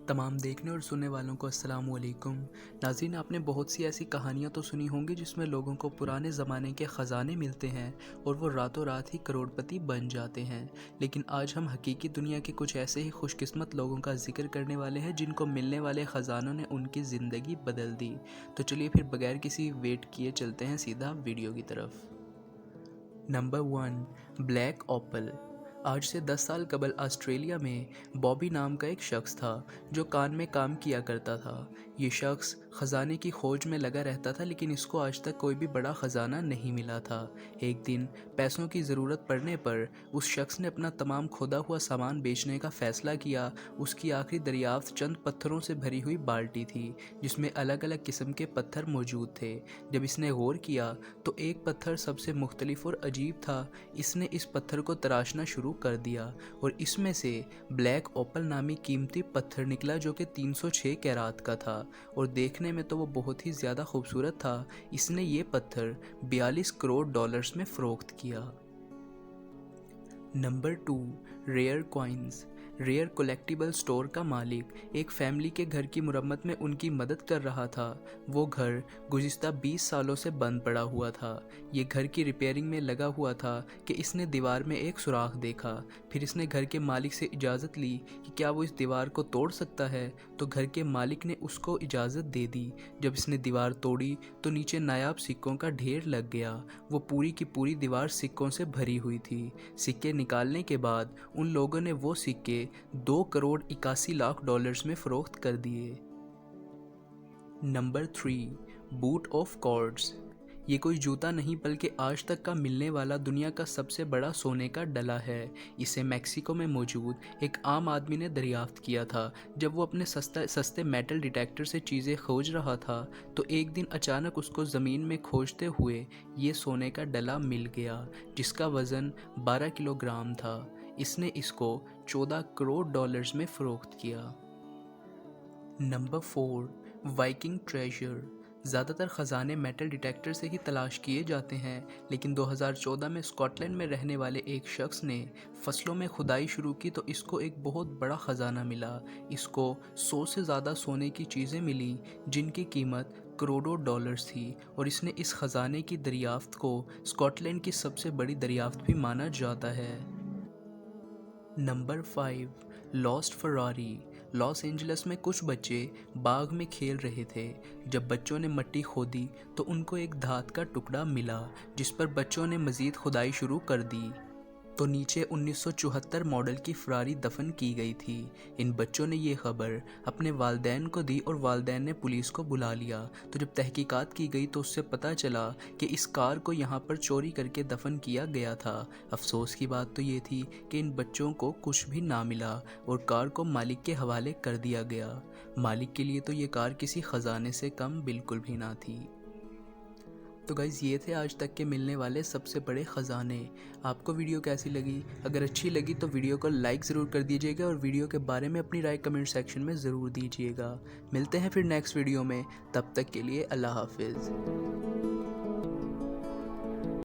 तमाम देखने और सुनने वालों को अस्सलाम वालेकुम। नाज़रीन, आपने बहुत सी ऐसी कहानियाँ तो सुनी होंगी जिसमें लोगों को पुराने ज़माने के ख़जाने मिलते हैं और वो रातों रात ही करोड़पति बन जाते हैं। लेकिन आज हम हकीकी दुनिया के कुछ ऐसे ही खुशकिस्मत लोगों का जिक्र करने वाले हैं जिनको मिलने वाले ख़जानों ने उनकी ज़िंदगी बदल दी। तो चलिए फिर बगैर किसी वेट किए चलते हैं सीधा वीडियो की तरफ। नंबर 1, ब्लैक ओपल। आज से 10 साल कबल ऑस्ट्रेलिया में बॉबी नाम का एक शख्स था जो कान में काम किया करता था। ये शख्स ख़जाने की खोज में लगा रहता था, लेकिन इसको आज तक कोई भी बड़ा ख़जाना नहीं मिला था। एक दिन पैसों की ज़रूरत पड़ने पर उस शख्स ने अपना तमाम खोदा हुआ सामान बेचने का फ़ैसला किया। उसकी आखिरी दरियाफ्त चंद पत्थरों से भरी हुई बाल्टी थी जिसमें अलग अलग किस्म के पत्थर मौजूद थे। जब इसने गौर किया तो एक पत्थर सबसे मुख्तलिफ और अजीब था। इसने इस पत्थर को तराशना शुरू कर दिया और इसमें से ब्लैक ओपल नामी कीमती पत्थर निकला जो कि 306 कैरात का था और देखने में तो वो बहुत ही ज़्यादा खूबसूरत था। इसने ये पत्थर 42 करोड़ डॉलर्स में फ़रोख्त किया। Number 2, rare coins. Rare collectible store का मालिक एक फैमिली के घर की मुरम्मत में उनकी मदद कर रहा था। वो घर गुज़िश्ता 20 सालों से बंद पड़ा हुआ था। ये घर की रिपेयरिंग में लगा हुआ था कि इसने दीवार में एक सुराख देखा। फिर इसने घर के मालिक से इजाज़त ली कि क्या वो इस दीवार को तोड़ सकता है, तो घर के मालिक ने उसको इजाज़त दे दी। जब इसने दीवार तोड़ी तो नीचे नायाब सिक्कों का ढेर लग गया। वो पूरी की पूरी दीवार सिक्कों से भरी हुई थी। सिक्के निकालने के बाद उन लोगों ने वो सिक्के 2 करोड़ 81 लाख डॉलर्स में फ़रोख्त कर दिए। Number 3, boot of Cortez. ये कोई जूता नहीं बल्कि आज तक का मिलने वाला दुनिया का सबसे बड़ा सोने का डला है। इसे मेक्सिको में मौजूद एक आम आदमी ने दरियाफ्त किया था। जब वो अपने सस्ते मेटल डिटेक्टर से चीज़ें खोज रहा था तो एक दिन अचानक उसको ज़मीन में खोजते हुए ये सोने का डला मिल गया जिसका वज़न 12 किलोग्राम था। इसने इसको 14 करोड़ डॉलर्स में फ़रोख्त किया। Number 4, Viking treasure. ज़्यादातर ख़जाने मेटल डिटेक्टर से ही तलाश किए जाते हैं, लेकिन 2014 में स्कॉटलैंड में रहने वाले एक शख्स ने फसलों में खुदाई शुरू की तो इसको एक बहुत बड़ा ख़जाना मिला। इसको 100 से ज़्यादा सोने की चीज़ें मिली जिनकी कीमत करोड़ों डॉलर्स थी और इसने इस ख़जाने की दरियाफ्त को स्कॉटलैंड की सबसे बड़ी दरियाफ्त भी माना जाता है। Number 5, lost Ferrari. Los Angeles में कुछ बच्चे बाग में खेल रहे थे। जब बच्चों ने मिट्टी खोदी तो उनको एक धात का टुकड़ा मिला जिस पर बच्चों ने मज़ीद खुदाई शुरू कर दी तो नीचे 1974 मॉडल की फरारी दफन की गई थी। इन बच्चों ने ये खबर अपने वालिदैन को दी और वालिदैन ने पुलिस को बुला लिया। तो जब तहकीकात की गई तो उससे पता चला कि इस कार को यहाँ पर चोरी करके दफन किया गया था। अफसोस की बात तो ये थी कि इन बच्चों को कुछ भी ना मिला और कार को मालिक के हवाले कर दिया गया। मालिक के लिए तो ये कार किसी ख़जाने से कम बिल्कुल भी ना थी। तो गाइज़, ये थे आज तक के मिलने वाले सबसे बड़े ख़जाने। आपको वीडियो कैसी लगी? अगर अच्छी लगी तो वीडियो को लाइक ज़रूर कर दीजिएगा और वीडियो के बारे में अपनी राय कमेंट सेक्शन में ज़रूर दीजिएगा। मिलते हैं फिर नेक्स्ट वीडियो में, तब तक के लिए अल्लाह हाफिज़।